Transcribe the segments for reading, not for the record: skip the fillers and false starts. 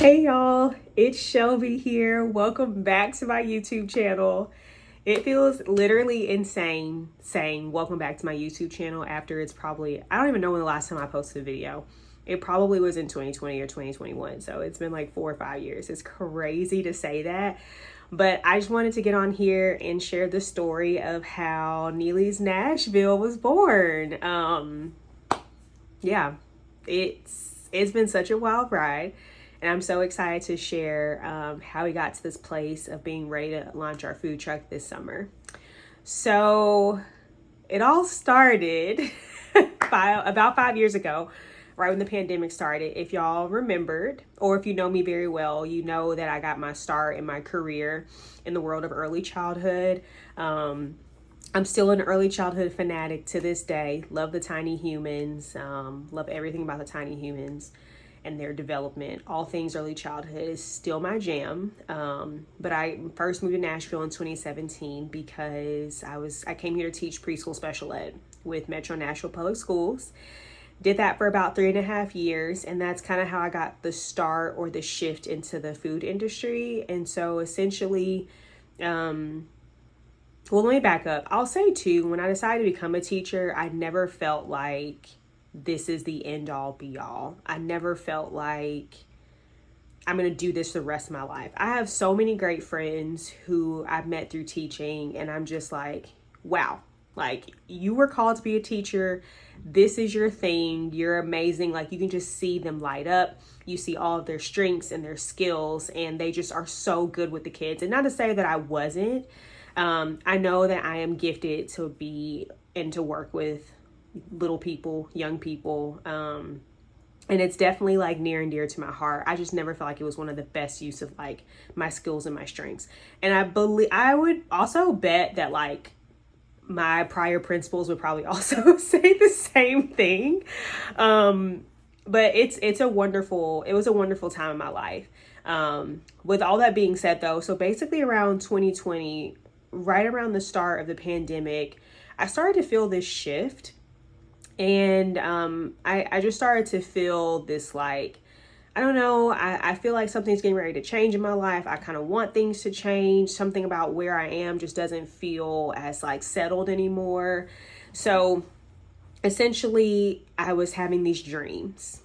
Hey y'all, it's Shelby here. Welcome back to my YouTube channel. It feels literally insane saying welcome back to my YouTube channel after it's probably, I don't even know when the last time I posted a video. It probably was in 2020 or 2021. So it's been like 4 or 5 years. It's crazy to say that. But I just wanted to get on here and share the story of how Neely's Nashville was born. Yeah, it's been such a wild ride. And I'm so excited to share how we got to this place of being ready to launch our food truck this summer. So it all started about 5 years ago, right when the pandemic started. If y'all remembered, or if you know me very well, you know that I got my start in my career in the world of early childhood. I'm still an early childhood fanatic to this day. Love the tiny humans. Love everything about the tiny humans and their development. All things early childhood is still my jam. But I first moved to Nashville in 2017 because I came here to teach preschool special ed with Metro Nashville Public Schools. Did that for about 3.5 years, and that's kind of how I got the start or the shift into the food industry. And so essentially, well, let me back up. I'll say too, when I decided to become a teacher, I never felt like this is the end all be all. I never felt like I'm going to do this the rest of my life. I have so many great friends who I've met through teaching, and I'm just like, wow, like you were called to be a teacher. This is your thing. You're amazing. Like you can just see them light up. You see all of their strengths and their skills, and they just are so good with the kids. And not to say that I wasn't. I know that I am gifted to be and to work with little people, young people. And it's definitely like near and dear to my heart. I just never felt like it was one of the best use of like my skills and my strengths. And I would also bet that like my prior principals would probably also say the same thing. But it was a wonderful time in my life. With all that being said though, so basically around 2020, right around the start of the pandemic, I started to feel this shift. And I just started to feel this like, I don't know, I feel like something's getting ready to change in my life. I kind of want things to change. Something about where I am just doesn't feel as like settled anymore. So essentially, I was having these dreams.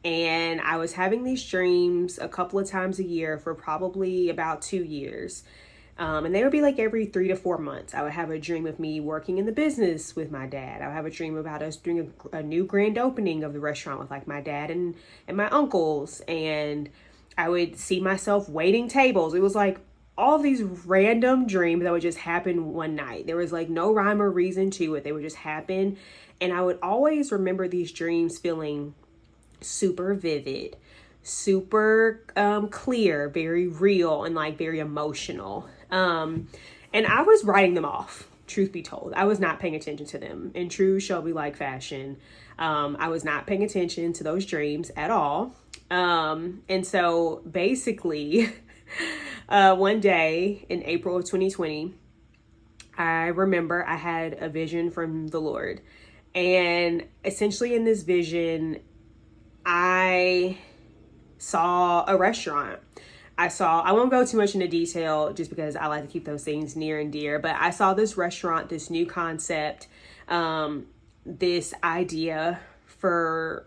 And I was having these dreams a couple of times a year for probably about 2 years. And they would be like every 3 to 4 months. I would have a dream of me working in the business with my dad. I would have a dream about us doing a new grand opening of the restaurant with like my dad and my uncles. And I would see myself waiting tables. It was like all these random dreams that would just happen one night. There was like no rhyme or reason to it. They would just happen. And I would always remember these dreams feeling super vivid, super clear, very real, and like very emotional. And I was writing them off, truth be told. I was not paying attention to them. In true Shelby-like fashion, I was not paying attention to those dreams at all. And so basically, one day in April of 2020, I remember I had a vision from the Lord. And essentially in this vision, I saw a restaurant. I won't go too much into detail just because I like to keep those things near and dear, but I saw this restaurant, this new concept, this idea for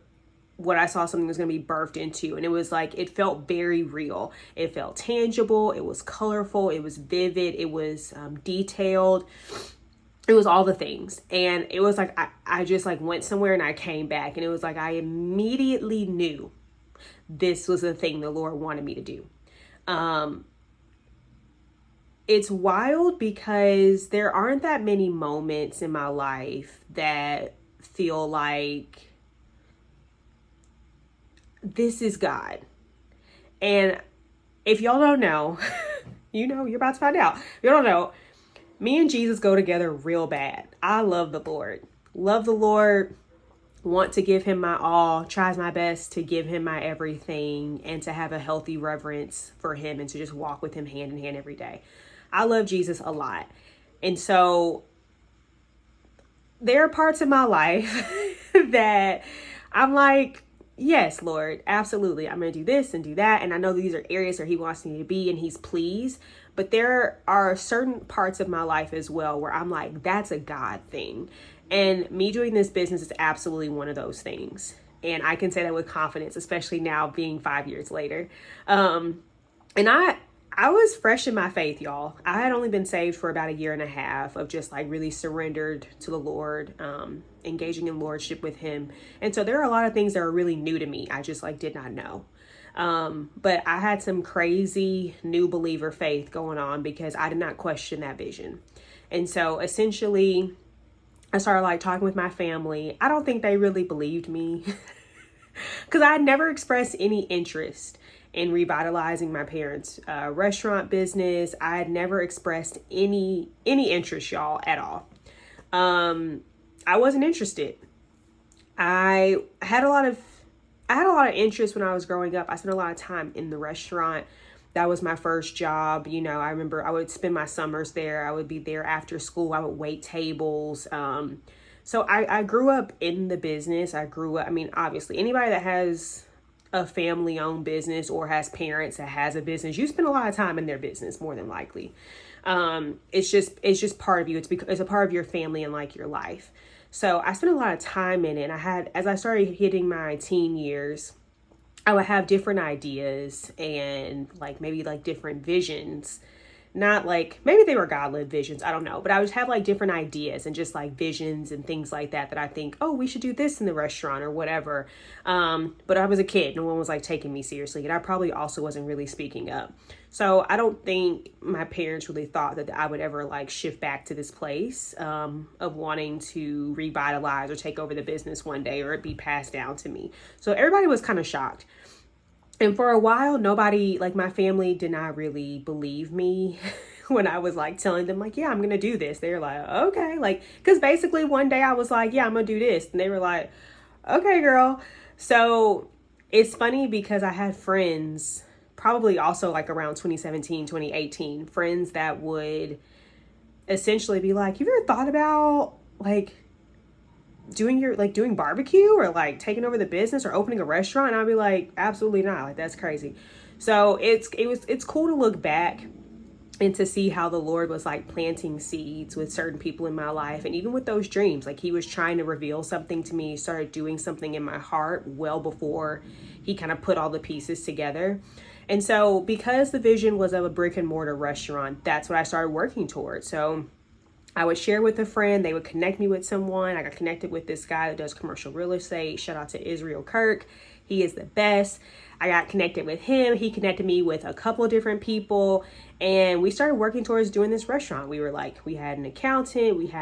what I saw something was going to be birthed into. And it was like, it felt very real. It felt tangible. It was colorful. It was vivid. It was detailed. It was all the things. And it was like, I just like went somewhere and I came back, and it was like, I immediately knew this was the thing the Lord wanted me to do. It's wild because there aren't that many moments in my life that feel like this is God. And if y'all don't know, you're about to find out. If you don't know, me and Jesus go together real bad. I love the Lord. Love the Lord. Want to give him my all, tries my best to give him my everything, and to have a healthy reverence for him and to just walk with him hand in hand every day. I love Jesus a lot. And so there are parts of my life that I'm like, yes, Lord, absolutely. I'm going to do this and do that. And I know these are areas where he wants me to be and he's pleased. But there are certain parts of my life as well where I'm like, that's a God thing. And me doing this business is absolutely one of those things. And I can say that with confidence, especially now being 5 years later. And I was fresh in my faith, y'all. I had only been saved for about a year and a half of just like really surrendered to the Lord, engaging in lordship with him. And so there are a lot of things that are really new to me. I just like did not know. But I had some crazy new believer faith going on because I did not question that vision. And so essentially I started like talking with my family. I don't think they really believed me because I had never expressed any interest in revitalizing my parents' restaurant business. I had never expressed any interest, y'all, at all. I wasn't interested. I had a lot of interest when I was growing up. I spent a lot of time in the restaurant. That was my first job. You know, I remember I would spend my summers there. I would be there after school. I would wait tables. So I grew up in the business. I mean, obviously, anybody that has a family-owned business or has parents that has a business, you spend a lot of time in their business, more than likely. It's just part of you. It's a part of your family and like your life. So I spent a lot of time in it. And as I started hitting my teen years, I would have different ideas and like maybe like different visions. Not like, maybe they were God-led visions, I don't know. But I would have like different ideas and just like visions and things like that I think, oh, we should do this in the restaurant or whatever. But I was a kid. No one was like taking me seriously. And I probably also wasn't really speaking up. So I don't think my parents really thought that I would ever like shift back to this place of wanting to revitalize or take over the business one day or it be passed down to me. So everybody was kind of shocked. And for a while, nobody, like my family did not really believe me when I was like telling them like, yeah, I'm going to do this. They're like, okay. Like, cause basically one day I was like, yeah, I'm going to do this. And they were like, okay, girl. So it's funny because I had friends probably also like around 2017, 2018, friends that would essentially be like, you ever thought about like doing barbecue or like taking over the business or opening a restaurant? And I'd be like, absolutely not. Like, that's crazy. So it's cool to look back and to see how the Lord was like planting seeds with certain people in my life. And even with those dreams, like he was trying to reveal something to me, started doing something in my heart well before he kind of put all the pieces together. And so because the vision was of a brick and mortar restaurant, that's what I started working towards. So I would share with a friend, they would connect me with someone. I got connected with this guy that does commercial real estate. Shout out to Israel Kirk. He is the best. I got connected with him. He connected me with a couple of different people and we started working towards doing this restaurant. We had an accountant.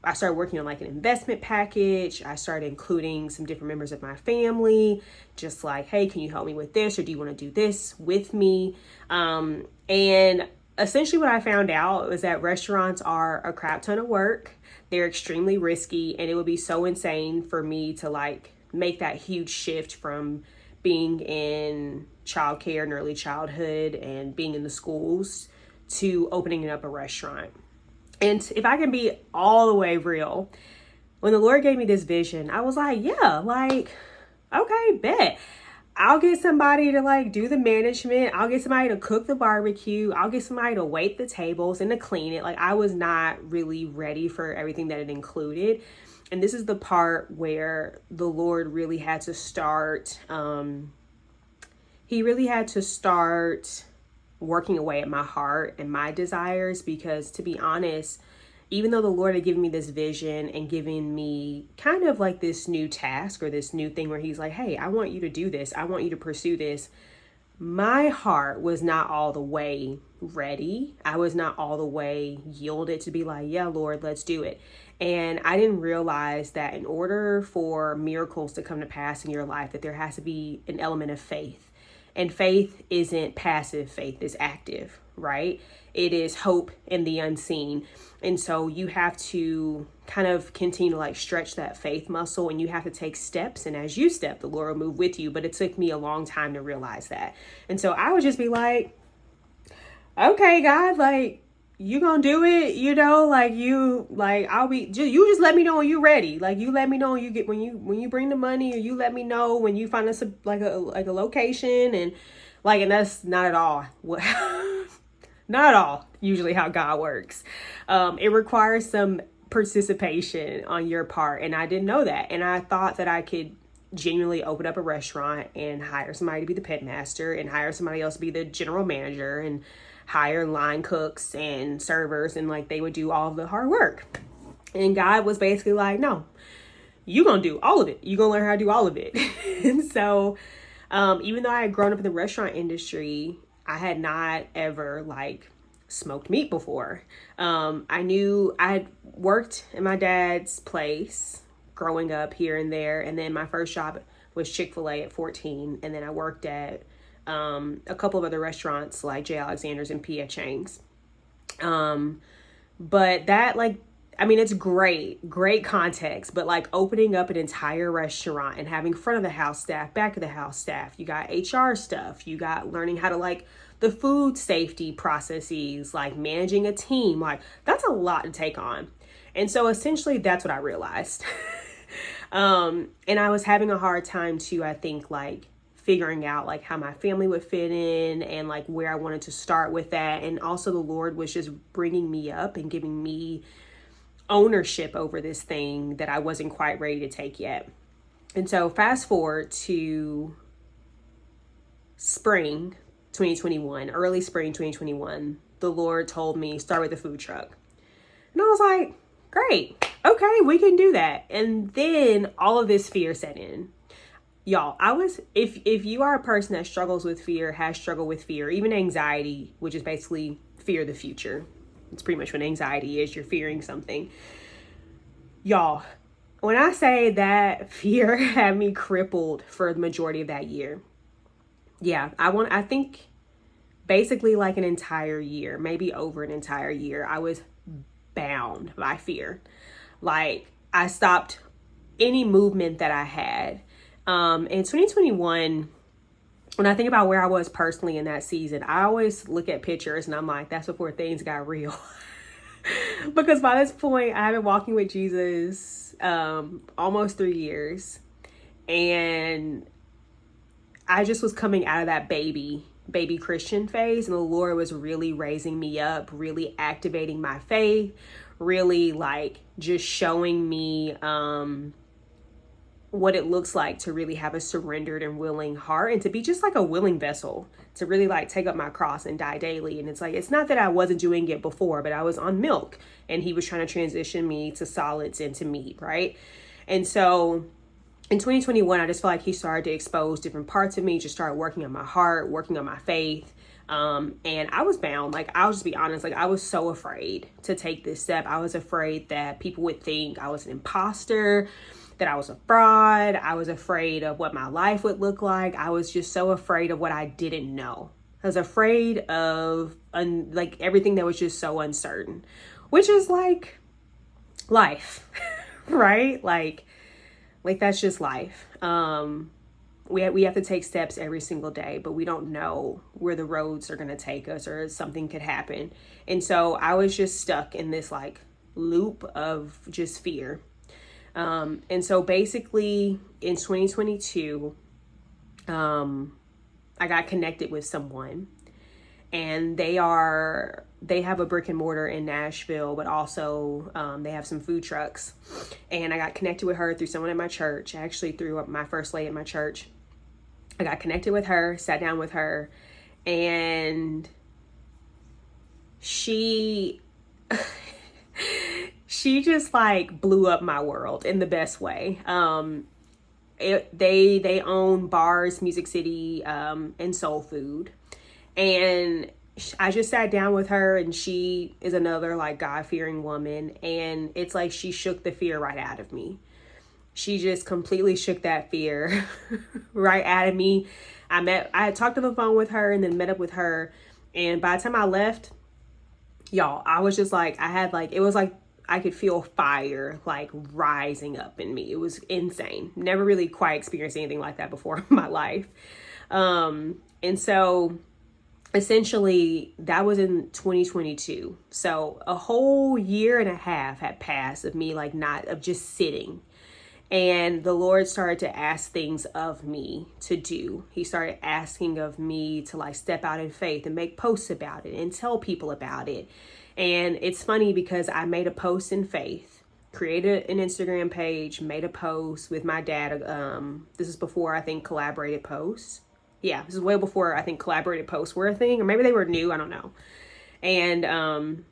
I started working on like an investment package. I started including some different members of my family, just like, hey, can you help me with this? Or do you want to do this with me? And essentially what I found out was that restaurants are a crap ton of work. They're extremely risky and it would be so insane for me to like make that huge shift from being in childcare and early childhood and being in the schools to opening up a restaurant. And if I can be all the way real, when the Lord gave me this vision, I was like, yeah, like, okay, bet. I'll get somebody to like do the management. I'll get somebody to cook the barbecue. I'll get somebody to wait the tables and to clean it. Like I was not really ready for everything that it included. And this is the part where the Lord really had to start. He really had to start working away at my heart and my desires, because to be honest, even though the Lord had given me this vision and given me kind of like this new task or this new thing where he's like, hey, I want you to do this. I want you to pursue this. My heart was not all the way ready. I was not all the way yielded to be like, yeah, Lord, let's do it. And I didn't realize that in order for miracles to come to pass in your life, that there has to be an element of faith. And faith isn't passive, faith is active, right? It is hope in the unseen. And so you have to kind of continue to like stretch that faith muscle, and you have to take steps. And as you step, the Lord will move with you. But it took me a long time to realize that. And so I would just be like, okay, God, like, you gonna do it, I'll be you just let me know when you ready. Like, you let me know when you get when you bring the money, or you let me know when you find us a location. And that's not at all what not at all usually how God works. It requires some participation on your part, and I didn't know that. And I thought that I could genuinely open up a restaurant and hire somebody to be the pit master, and hire somebody else to be the general manager, and hire line cooks and servers, and they would do all of the hard work. And God was basically like, no, you're gonna do all of it. You're gonna learn how to do all of it. And so even though I had grown up in the restaurant industry, I had not ever smoked meat before. I knew I had worked in my dad's place growing up here and there. And then my first job was Chick-fil-A at 14. And then I worked at a couple of other restaurants like J. Alexander's and P.F. Chang's. But that it's great context, but opening up an entire restaurant and having front of the house staff, back of the house staff, you got HR stuff, you got learning how to the food safety processes, managing a team, that's a lot to take on. And so essentially that's what I realized. And I was having a hard time too, I think, figuring out how my family would fit in, and where I wanted to start with that. And also the Lord was just bringing me up and giving me ownership over this thing that I wasn't quite ready to take yet. And so fast forward to spring 2021, early spring 2021, the Lord told me start with a food truck. And I was like, great, okay, we can do that. And then all of this fear set in. Y'all, if you are a person that struggles with fear, has struggled with fear, even anxiety, which is basically fear of the future. It's pretty much what anxiety is. You're fearing something. Y'all, when I say that fear had me crippled for the majority of that year. Yeah, I think basically an entire year, maybe over an entire year, I was bound by fear. I stopped any movement that I had. In 2021, when I think about where I was personally in that season, I always look at pictures and I'm like, that's before things got real. Because by this point, I have been walking with Jesus almost 3 years. And I just was coming out of that baby Christian phase. And the Lord was really raising me up, really activating my faith, really just showing me what it looks like to really have a surrendered and willing heart, and to be just a willing vessel to really take up my cross and die daily. And it's not that I wasn't doing it before, but I was on milk and he was trying to transition me to solids and to meat, right? And so in 2021, I just felt he started to expose different parts of me, just started working on my heart, working on my faith. And I was bound. I'll just be honest, I was so afraid to take this step. I was afraid that people would think I was an imposter, that I was a fraud. I was afraid of what my life would look like. I was just so afraid of what I didn't know. I was afraid of everything that was just so uncertain, which is life, right? That's just life. We have to take steps every single day, but we don't know where the roads are going to take us, or something could happen. And so I was just stuck in this loop of just fear. And so basically in 2022, I got connected with someone, and they have a brick and mortar in Nashville, but also, they have some food trucks. And I got connected with her through someone at my church, actually through my first lady at my church. I got connected with her, sat down with her, and she just blew up my world in the best way. They own bars, Music City, and Soul Food. And I just sat down with her, and she is another God-fearing woman. And it's she shook the fear right out of me. She just completely shook that fear right out of me. I had talked on the phone with her and then met up with her. And by the time I left, y'all, I was just it was I could feel fire rising up in me. It was insane. Never really quite experienced anything like that before in my life. And so essentially that was in 2022. So a whole year and a half had passed of me like not of just sitting. And the Lord started to ask things of me to do. He started asking of me to like step out in faith and make posts about it and tell people about it. And it's funny because I made a post in faith, created an Instagram page, made a post with my dad. This is before I think collaborated posts. Yeah, this is way before I think collaborated posts were a thing, or maybe they were new. I don't know. And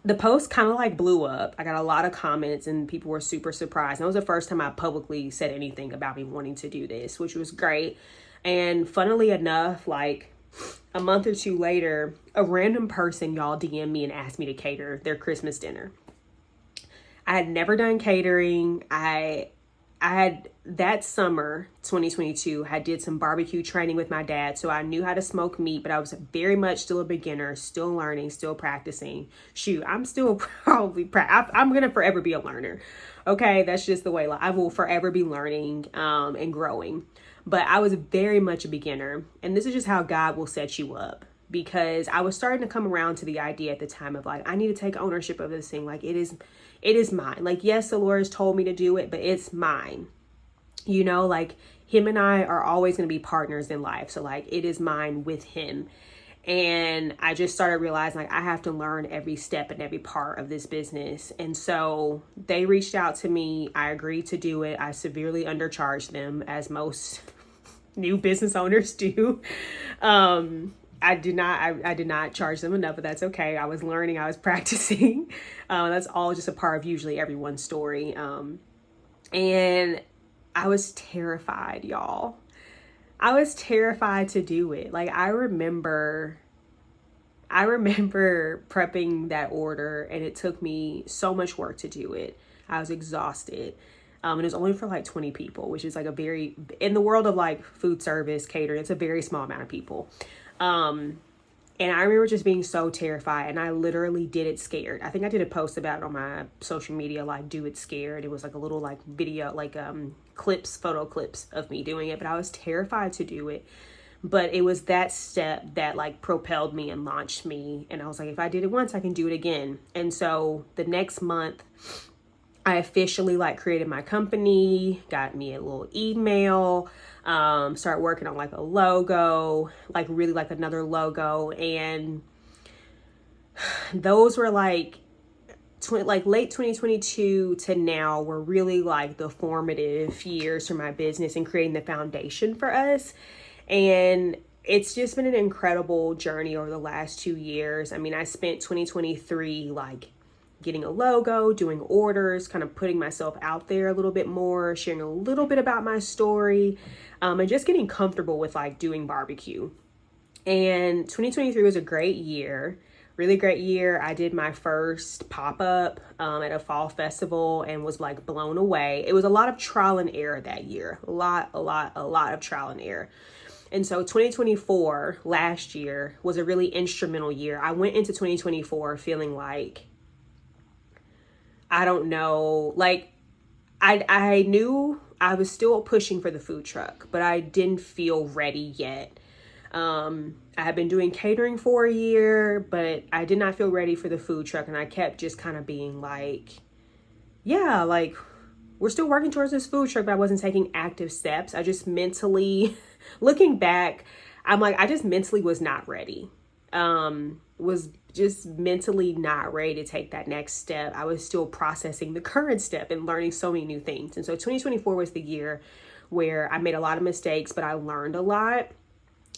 the post kind of like blew up. I got a lot of comments and people were super surprised. And that was the first time I publicly said anything about me wanting to do this, which was great. And funnily enough, like a month or two later, a random person, y'all, DM'd me and asked me to cater their Christmas dinner. I had never done catering. I had that summer 2022 I did some barbecue training with my dad, so I knew how to smoke meat, but I was very much still a beginner, still learning, still practicing. Shoot, I'm still probably I'm gonna forever be a learner. Okay, that's just the way I will forever be learning and growing. But I was very much a beginner, and this is just how God will set you up. Because I was starting to come around to the idea at the time of like, I need to take ownership of this thing. Like it is mine. Like, yes, the Lord has told me to do it, but it's mine. You know, like him and I are always going to be partners in life. So like it is mine with him. And I just started realizing like I have to learn every step and every part of this business. And so they reached out to me. I agreed to do it. I severely undercharged them, as most new business owners do. I did not charge them enough, but that's okay. I was learning, I was practicing. That's all just a part of usually everyone's story. And I was terrified, y'all. I was terrified to do it. Like I remember prepping that order, and it took me so much work to do it. I was exhausted. And it was only for like 20 people, which is like in the world of like food service, catering, it's a very small amount of people. And I remember just being so terrified, and I literally did it scared. I think I did a post about it on my social media, like do it scared. It was like a little like video, like photo clips of me doing it, but I was terrified to do it. But it was that step that like propelled me and launched me. And I was like, if I did it once, I can do it again. And so the next month I officially like created my company, got me a little email, started working on like a logo, like really like another logo. And those were like late 2022 to now were really like the formative years for my business and creating the foundation for us. And it's just been an incredible journey over the last 2 years. I mean, I spent 2023 like getting a logo, doing orders, kind of putting myself out there a little bit more, sharing a little bit about my story, and just getting comfortable with like doing barbecue. And 2023 was a great year, really great year. I did my first pop-up at a fall festival and was like blown away. It was a lot of trial and error that year, a lot of trial and error. And so 2024, last year, was a really instrumental year. I went into 2024 feeling like, I don't know, like I knew I was still pushing for the food truck, but I didn't feel ready yet. I had been doing catering for a year, but I did not feel ready for the food truck. And I kept just kind of being like, yeah, like we're still working towards this food truck, but I wasn't taking active steps. I just mentally, looking back, I'm like, I just mentally was not ready. Was just mentally not ready to take that next step. I was still processing the current step and learning so many new things. And so 2024 was the year where I made a lot of mistakes, but I learned a lot.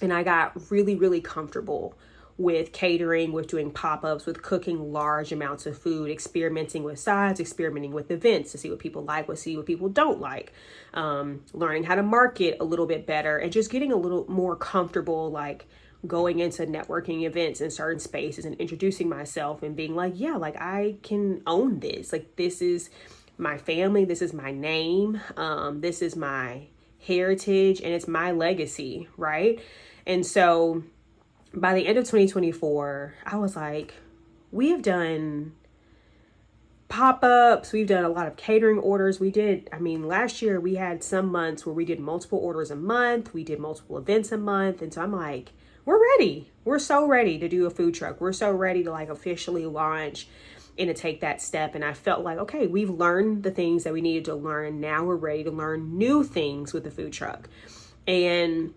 And I got really, really comfortable with catering, with doing pop-ups, with cooking large amounts of food, experimenting with sides, experimenting with events to see what people like, see what people don't like, learning how to market a little bit better, and just getting a little more comfortable, like going into networking events in certain spaces and introducing myself and being like, yeah, like I can own this. Like this is my family. This is my name. This is my heritage, and it's my legacy. Right. And so by the end of 2024, I was like, we have done pop-ups. We've done a lot of catering orders. Last year we had some months where we did multiple orders a month. We did multiple events a month. And so I'm like, we're ready. We're so ready to do a food truck. We're so ready to like officially launch and to take that step. And I felt like, okay, we've learned the things that we needed to learn. Now we're ready to learn new things with the food truck. And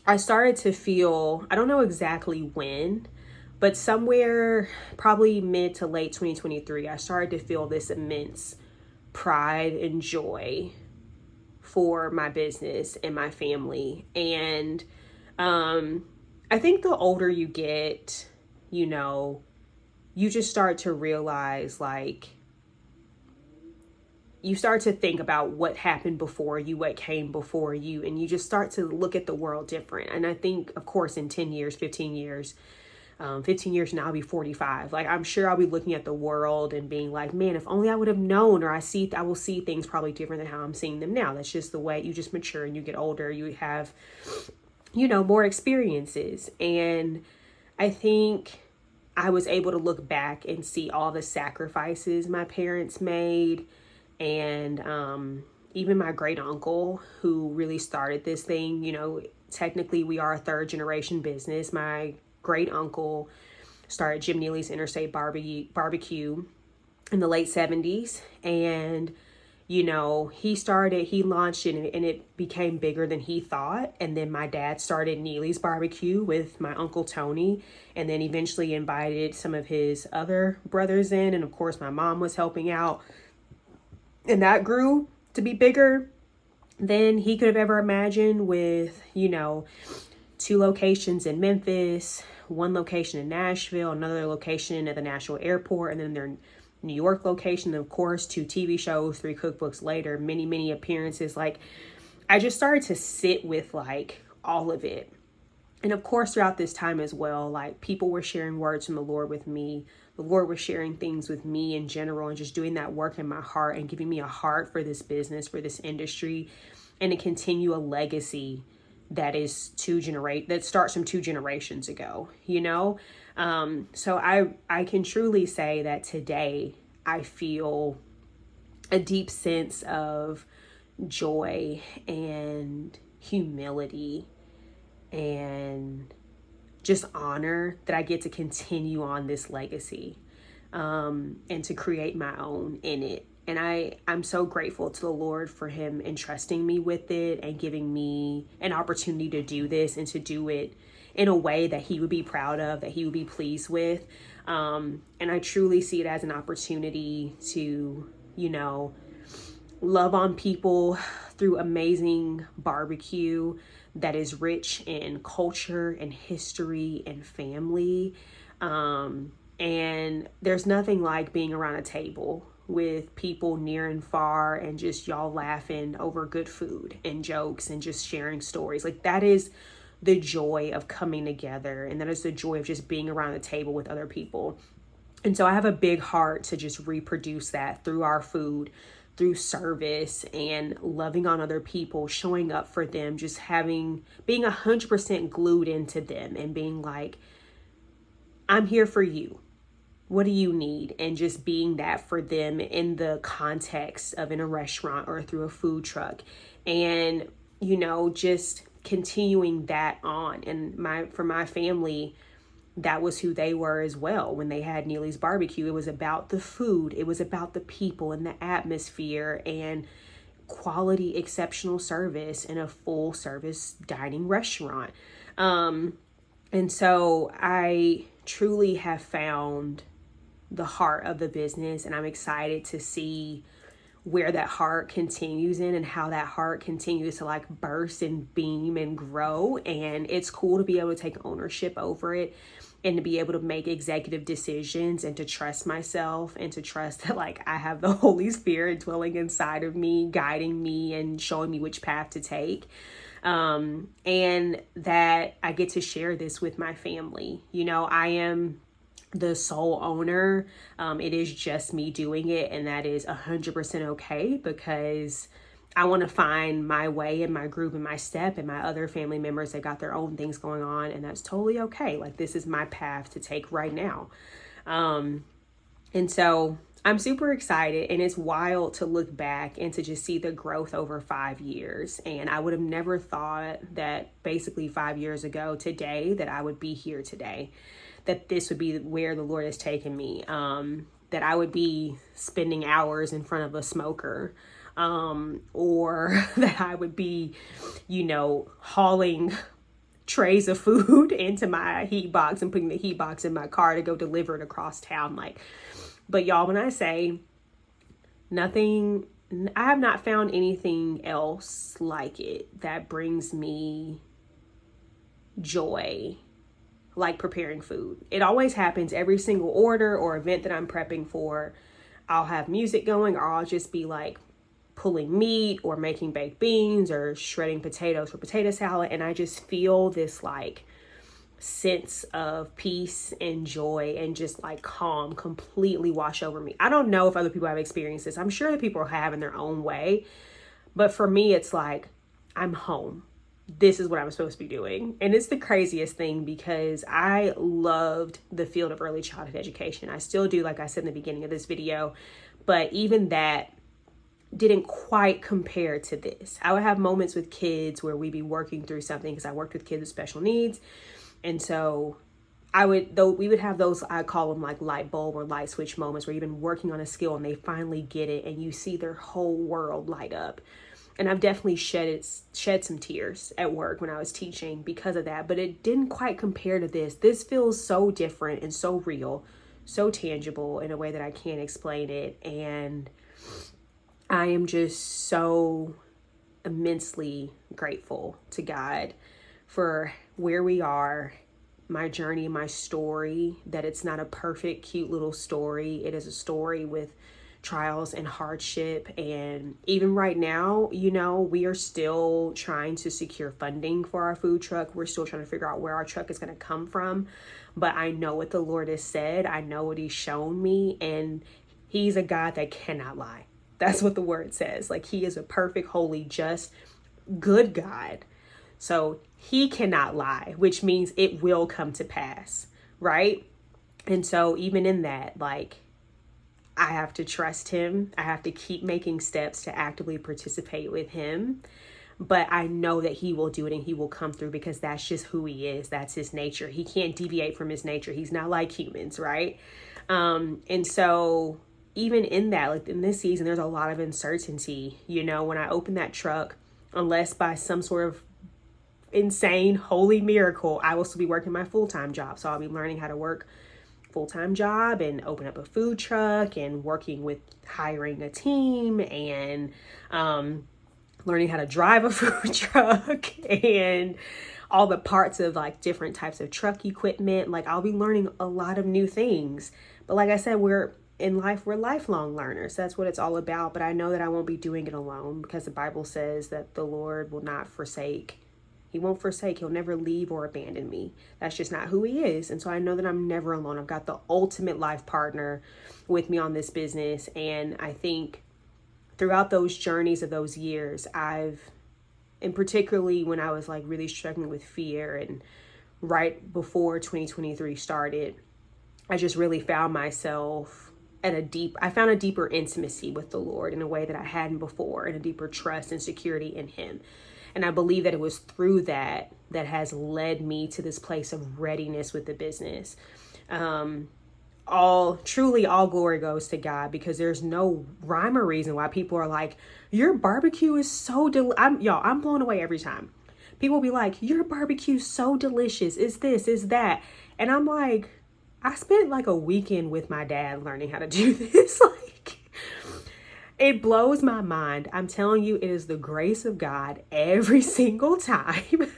I started to feel, I don't know exactly when, but somewhere probably mid to late 2023, I started to feel this immense pride and joy for my business and my family. And I think the older you get, you just start to realize, like, you start to think about what happened before you, what came before you, and you just start to look at the world different. And I think, of course, in 10 years, 15 years, 15 years from now, I'll be 45. Like, I'm sure I'll be looking at the world and being like, man, if only I would have known, or I will see things probably different than how I'm seeing them now. That's just the way you just mature and you get older. You have, more experiences. And I think I was able to look back and see all the sacrifices my parents made. And even my great uncle, who really started this thing, technically we are a third generation business. My great uncle started Jim Neely's Interstate Barbecue in the late 70s. And, he launched it and it became bigger than he thought. And then my dad started Neely's Barbecue with my uncle Tony, and then eventually invited some of his other brothers in. And of course, my mom was helping out. And that grew to be bigger than he could have ever imagined, with, 2 locations in Memphis, 1 location in Nashville, another location at the Nashville airport, and then their New York location. And of course, 2 TV shows, 3 cookbooks later, many, many appearances. Like, I just started to sit with like all of it. And of course, throughout this time as well, like, people were sharing words from the Lord with me. The Lord was sharing things with me in general, and just doing that work in my heart and giving me a heart for this business, for this industry, and to continue a legacy that is that starts from 2 generations ago, So I can truly say that today I feel a deep sense of joy and humility and just honor that I get to continue on this legacy, and to create my own in it. And I'm so grateful to the Lord for him entrusting me with it and giving me an opportunity to do this and to do it in a way that he would be proud of, that he would be pleased with. And I truly see it as an opportunity to, love on people through amazing barbecue that is rich in culture and history and family. And there's nothing like being around a table with people near and far and just y'all laughing over good food and jokes and just sharing stories. Like, that is the joy of coming together, and that is the joy of just being around the table with other people. And so I have a big heart to just reproduce that through our food, through service, and loving on other people, showing up for them, just being 100% glued into them and being like, I'm here for you. What do you need? And just being that for them in the context of in a restaurant or through a food truck. And, just continuing that on. And for my family, that was who they were as well. When they had Neely's Barbecue, it was about the food. It was about the people and the atmosphere and quality, exceptional service in a full service dining restaurant. And so I truly have found the heart of the business, and I'm excited to see where that heart continues in and how that heart continues to like burst and beam and grow. And it's cool to be able to take ownership over it and to be able to make executive decisions and to trust myself and to trust that like I have the Holy Spirit dwelling inside of me, guiding me and showing me which path to take. And that I get to share this with my family. I am the sole owner. It is just me doing it, and that is 100% okay, because I want to find my way and my groove and my step, and my other family members that got their own things going on, and that's totally okay. Like, this is my path to take right now. And so I'm super excited, and it's wild to look back and to just see the growth over 5 years. And I would have never thought that basically 5 years ago today that I would be here today, that this would be where the Lord has taken me, that I would be spending hours in front of a smoker, or that I would be, hauling trays of food into my heat box and putting the heat box in my car to go deliver it across town. But y'all, when I say nothing, I have not found anything else like it that brings me joy like preparing food. It always happens every single order or event that I'm prepping for. I'll have music going, or I'll just be like pulling meat or making baked beans or shredding potatoes for potato salad. And I just feel this like sense of peace and joy and just like calm completely wash over me. I don't know if other people have experienced this. I'm sure that people have in their own way. But for me, it's like, I'm home. This is what I'm supposed to be doing. And it's the craziest thing because I loved the field of early childhood education. I still do, like I said in the beginning of this video. But even that didn't quite compare to this. I would have moments with kids where we'd be working through something because I worked with kids with special needs. And so we would have those, I call them like light bulb or light switch moments where you've been working on a skill and they finally get it and you see their whole world light up. And I've definitely shed some tears at work when I was teaching because of that, but it didn't quite compare to this. This feels so different and so real, so tangible in a way that I can't explain it. And I am just so immensely grateful to God for where we are, my journey, my story, that it's not a perfect, cute little story. It is a story with trials and hardship. And even right now, we are still trying to secure funding for our food truck. We're still trying to figure out where our truck is going to come from. But I know what the Lord has said. I know what he's shown me. And he's a God that cannot lie. That's what the word says. Like, he is a perfect, holy, just, good God. So he cannot lie, which means it will come to pass, right? And so even in that, like, I have to trust him. I have to keep making steps to actively participate with him. But I know that he will do it and he will come through because that's just who he is. That's his nature. He can't deviate from his nature. He's not like humans, right? And so even in that, like in this season, there's a lot of uncertainty. When I open that truck, unless by some sort of insane holy miracle, I will still be working my full-time job. So I'll be learning how to work full-time job and open up a food truck and working with hiring a team and learning how to drive a food truck and all the parts of like different types of truck equipment. Like, I'll be learning a lot of new things. But like I said, we're lifelong learners. That's what it's all about. But I know that I won't be doing it alone because the Bible says that the Lord will not forsake. He won't forsake. He'll never leave or abandon me. That's just not who he is. And so I know that I'm never alone. I've got the ultimate life partner with me on this business. And I think throughout those journeys of those years, and particularly when I was like really struggling with fear and right before 2023 started, I just really found myself I found a deeper intimacy with the Lord in a way that I hadn't before, and a deeper trust and security in him. And I believe that it was through that has led me to this place of readiness with the business. All glory goes to God, because there's no rhyme or reason why people are like, your barbecue is so I'm blown away every time. People be like, your barbecue's so delicious. Is this, is that. And I'm like, I spent like a weekend with my dad learning how to do this. Like, it blows my mind. I'm telling you, it is the grace of God every single time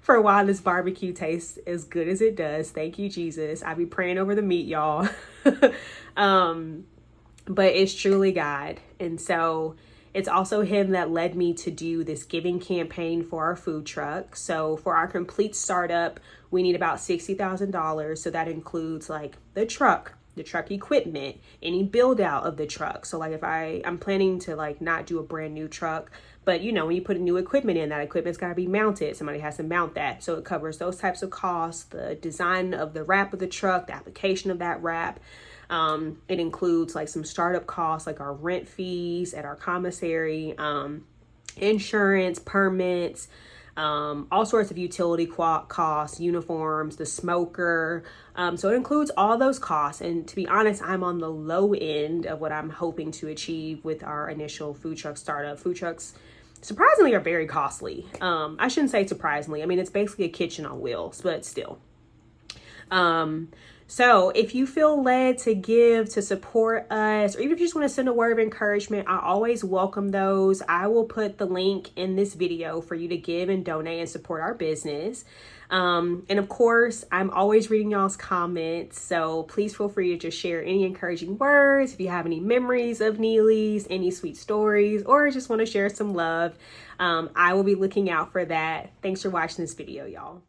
for why this barbecue tastes as good as it does. Thank you, Jesus. I be praying over the meat, y'all. But it's truly God. And so it's also him that led me to do this giving campaign for our food truck. So for our complete startup, we need about $60,000. So that includes like the truck equipment, any build out of the truck. So like if I'm planning to like not do a brand new truck, but when you put a new equipment in, that equipment's got to be mounted. Somebody has to mount that. So it covers those types of costs, the design of the wrap of the truck, the application of that wrap, It includes like some startup costs, like our rent fees at our commissary, insurance, permits, all sorts of utility costs, uniforms, the smoker. So it includes all those costs. And to be honest, I'm on the low end of what I'm hoping to achieve with our initial food truck startup. Food trucks surprisingly are very costly. I shouldn't say surprisingly. I mean, it's basically a kitchen on wheels, but still. So if you feel led to give, to support us, or even if you just want to send a word of encouragement, I always welcome those. I will put the link in this video for you to give and donate and support our business. And of course, I'm always reading y'all's comments. So please feel free to just share any encouraging words. If you have any memories of Neely's, any sweet stories, or just want to share some love, I will be looking out for that. Thanks for watching this video, y'all.